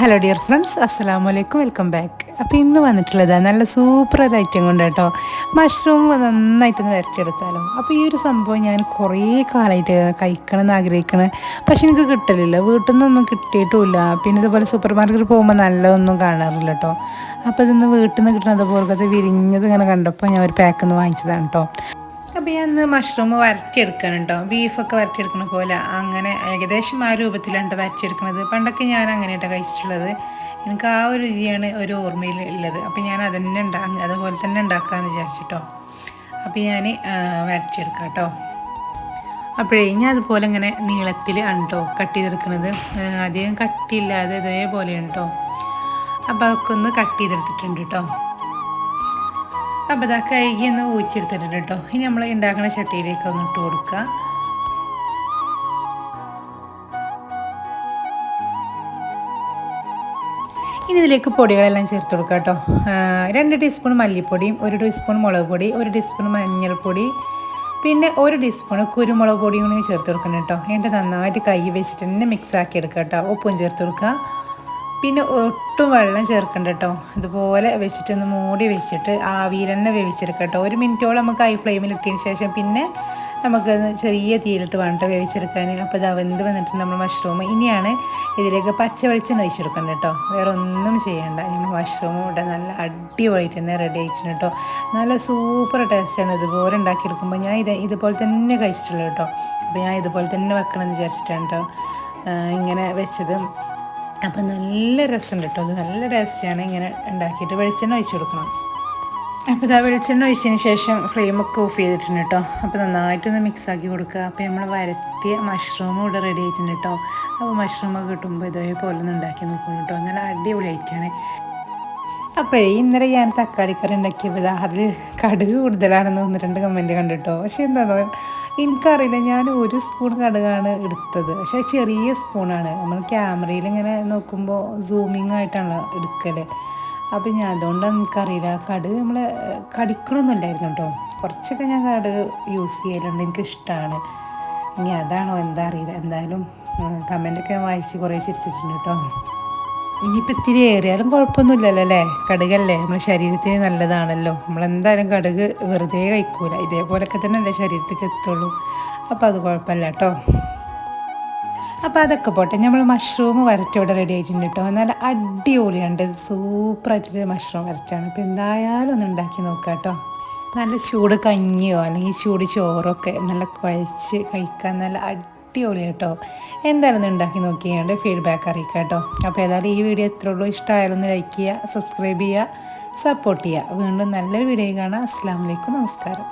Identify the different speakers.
Speaker 1: Hello dear friends, അസ്സലാമു അലൈക്കും, welcome back. അപ്പോൾ ഇന്ന് വന്നിട്ടുള്ളത് നല്ല സൂപ്പർ ഒരു ഐറ്റം കൊണ്ട് കേട്ടോ, മഷ്റൂം നന്നായിട്ടൊന്ന് വരച്ചെടുത്താലോ. അപ്പോൾ ഈ ഒരു സംഭവം ഞാൻ കുറേ കാലമായിട്ട് കഴിക്കണം എന്ന് ആഗ്രഹിക്കണം, പക്ഷെ എനിക്ക് കിട്ടലില്ല, വീട്ടിൽ നിന്നൊന്നും കിട്ടിയിട്ടുമില്ല. പിന്നെ ഇതുപോലെ സൂപ്പർ മാർക്കറ്റിൽ പോകുമ്പോൾ നല്ലതൊന്നും കാണാറില്ല കേട്ടോ. അപ്പോൾ ഇതൊന്ന് വീട്ടിൽ നിന്ന് കിട്ടണത് പോലത്തെ വിരിഞ്ഞത് ഇങ്ങനെ കണ്ടപ്പോൾ ഞാൻ ഒരു പാക്കൊന്ന് വാങ്ങിച്ചതാണ് കേട്ടോ. അപ്പോൾ ഞാൻ ഇന്ന് മഷ്റൂം വരട്ടിയെടുക്കണം കേട്ടോ, ബീഫൊക്കെ വരട്ടിയെടുക്കണ പോലെ അങ്ങനെ ഏകദേശം ആ രൂപത്തിലാണ് വരട്ടിയെടുക്കുന്നത്. പണ്ടൊക്കെ ഞാൻ അങ്ങനെയാട്ടോ കഴിച്ചിട്ടുള്ളത്. എനിക്ക് ആ ഒരു രുചിയാണ് ഒരു ഓർമ്മയിൽ ഉള്ളത്. അപ്പോൾ ഞാൻ അതന്നെ അതുപോലെ തന്നെ ഉണ്ടാക്കാമെന്ന് വിചാരിച്ചിട്ടോ. അപ്പോൾ ഞാൻ വരട്ടിയെടുക്കാം കേട്ടോ. അപ്പോഴേ ഞാൻ അതുപോലെ ഇങ്ങനെ നീളത്തിൽ ആണ് കേട്ടോ കട്ട് ചെയ്തെടുക്കുന്നത്. അധികം കട്ടിയില്ലാതെ ഇതേപോലെയാണ് കേട്ടോ. അപ്പോൾ അതൊക്കെ ഒന്ന് കട്ട് ചെയ്തെടുത്തിട്ടുണ്ട് കേട്ടോ. അപ്പോൾ ഇതാ കഴുകി ഒന്ന് ഊറ്റിയെടുത്തിട്ടുണ്ട് കേട്ടോ. ഇനി നമ്മൾ ഉണ്ടാക്കുന്ന ചട്ടിയിലേക്ക് ഒന്ന് ഇട്ട് കൊടുക്കുക. ഇനി ഇതിലേക്ക് പൊടികളെല്ലാം ചേർത്ത് കൊടുക്കുക കേട്ടോ. 2 ടീസ്പൂൺ മല്ലിപ്പൊടിയും 1 ടീസ്പൂൺ മുളക് പൊടി, 1 ടീസ്പൂൺ മഞ്ഞൾപ്പൊടി, പിന്നെ 1 ടീസ്പൂൺ കുരുമുളക് പൊടിയും കൂടി ചേർത്ത് കൊടുക്കണം കേട്ടോ. എന്നിട്ട് നന്നായിട്ട് കൈ വെച്ചിട്ട് തന്നെ മിക്സ് ആക്കി എടുക്കുക കേട്ടോ. ഉപ്പും ചേർത്ത് കൊടുക്കുക. പിന്നെ ഒട്ടും വെള്ളം ചേർക്കണ്ട കേട്ടോ. ഇതുപോലെ വെച്ചിട്ടൊന്ന് മൂടി വെച്ചിട്ട് ആവിയിൽ തന്നെ വേവിച്ചെടുക്കാം കേട്ടോ. 1 മിനിറ്റോളം നമുക്ക് ഹൈ ഫ്ലെയിമിൽ ഇട്ടതിന് ശേഷം പിന്നെ നമുക്ക് ചെറിയ തീയിലിട്ട് വേണ്ട വേവിച്ചെടുക്കാൻ. അപ്പോൾ ഇത് വെന്ത് വന്നിട്ട് നമ്മൾ മഷ്റൂം ഇനിയാണ് ഇതിലേക്ക് പച്ച വെളിച്ചെണ്ണ ഒഴിച്ചെടുക്കണ്ട കേട്ടോ. വേറെ ഒന്നും ചെയ്യണ്ട. നമ്മൾ മഷ്റൂമും ഇവിടെ നല്ല അടിപൊളിയായിട്ട് തന്നെ റെഡി ആയിട്ടുണ്ട് കേട്ടോ. നല്ല സൂപ്പർ ടേസ്റ്റാണ്. ഇതുപോലെ ഉണ്ടാക്കിയെടുക്കുമ്പോൾ ഞാൻ ഇതുപോലെ തന്നെ കഴിച്ചിട്ടുള്ളൂ കേട്ടോ. അപ്പോൾ ഞാൻ ഇതുപോലെ തന്നെ വെക്കണമെന്ന് വിചാരിച്ചിട്ടാണ് കേട്ടോ ഇങ്ങനെ വെച്ചത്. അപ്പോൾ നല്ല രസമുണ്ട് കേട്ടോ. അത് നല്ല ടേസ്റ്റിയാണ്. ഇങ്ങനെ ഉണ്ടാക്കിയിട്ട് വെളിച്ചെണ്ണ ഒഴിച്ച് കൊടുക്കണം. അപ്പോൾ ഇതാ വെളിച്ചെണ്ണ ഒഴിച്ചതിന് ശേഷം ഫ്ലെയിമൊക്കെ ഓഫ് ചെയ്തിട്ടുണ്ട് കേട്ടോ. അപ്പോൾ നന്നായിട്ടൊന്ന് മിക്സാക്കി കൊടുക്കുക. അപ്പോൾ നമ്മൾ വരട്ടിയ മഷ്റൂമും ഇവിടെ റെഡി ആയിട്ടുണ്ട് കേട്ടോ. അപ്പോൾ മഷ്റൂമൊക്കെ കിട്ടുമ്പോൾ ഇതേപോലെ ഒന്ന് ഉണ്ടാക്കി നോക്കണം കേട്ടോ. നല്ല അടിപൊളിയായിട്ടാണ്. അപ്പോഴേ ഇന്നലെ ഞാൻ തക്കാളിക്കറി ഉണ്ടാക്കിയപ്പോൾ അതിൽ കടുക് കൂടുതലാണെന്ന് 1-2 കമൻറ്റ് കണ്ടിട്ടോ. പക്ഷേ എന്താണോ എനിക്കറിയില്ല, ഞാൻ 1 സ്പൂൺ കടുകാണ് എടുത്തത്. പക്ഷേ ചെറിയ സ്പൂണാണ്. നമ്മൾ ക്യാമറയിൽ ഇങ്ങനെ നോക്കുമ്പോൾ സൂമിങ് ആയിട്ടാണല്ലോ എടുക്കൽ. അപ്പോൾ ഞാൻ അതുകൊണ്ടാണ് എനിക്കറിയില്ല. കടുക് നമ്മൾ കടിക്കണമൊന്നുമില്ലായിരുന്നു കേട്ടോ. കുറച്ചൊക്കെ ഞാൻ കടുക് യൂസ് ചെയ്യലുണ്ട്, എനിക്കിഷ്ടമാണ്. ഇനി അതാണോ എന്താ അറിയില്ല. എന്തായാലും കമൻറ്റൊക്കെ വായിച്ച് കുറേ ചിരിച്ചിട്ടുണ്ട് കേട്ടോ. ഇനിയിപ്പോൾ ഇത്തിരി ഏറിയാലും കുഴപ്പമൊന്നുമില്ലല്ലോ അല്ലേ. കടുകല്ലേ നമ്മുടെ ശരീരത്തിന് നല്ലതാണല്ലോ. നമ്മളെന്തായാലും കടുക് വെറുതെ കഴിക്കൂല. ഇതേപോലൊക്കെ തന്നെ അല്ലേ ശരീരത്തേക്ക് എത്തുള്ളൂ. അപ്പോൾ അത് കുഴപ്പമില്ല കേട്ടോ. അപ്പോൾ അതൊക്കെ പോട്ടെ, നമ്മൾ മഷ്റൂം വരട്ടി ഇവിടെ റെഡി ആയിട്ടുണ്ട് കേട്ടോ. നല്ല അടിപൊളിയുണ്ട്, സൂപ്പറായിട്ടൊരു മഷ്റൂം വരട്ടാണ്. അപ്പോൾ എന്തായാലും ഒന്ന് ഉണ്ടാക്കി നോക്കാം കേട്ടോ. നല്ല ചൂട് കഞ്ഞിയോ അല്ലെങ്കിൽ ചൂട് ചോറൊക്കെ നല്ല കുഴച്ച് കഴിക്കാൻ നല്ല അടിപൊളി കേട്ടോ. എന്തായാലും ഉണ്ടാക്കി നോക്കിയാണ്ട് ഫീഡ്ബാക്ക് അറിയിക്കുക കേട്ടോ. അപ്പോൾ ഏതായാലും ഈ വീഡിയോ എത്ര ഉള്ളൂ, ഇഷ്ടമായാലും ഒന്ന് ലൈക്ക് ചെയ്യുക, സബ്സ്ക്രൈബ് ചെയ്യുക, സപ്പോർട്ട് ചെയ്യുക. വീണ്ടും നല്ലൊരു വീഡിയോ കാണാം. അസ്സലാമു അലൈക്കും, നമസ്കാരം.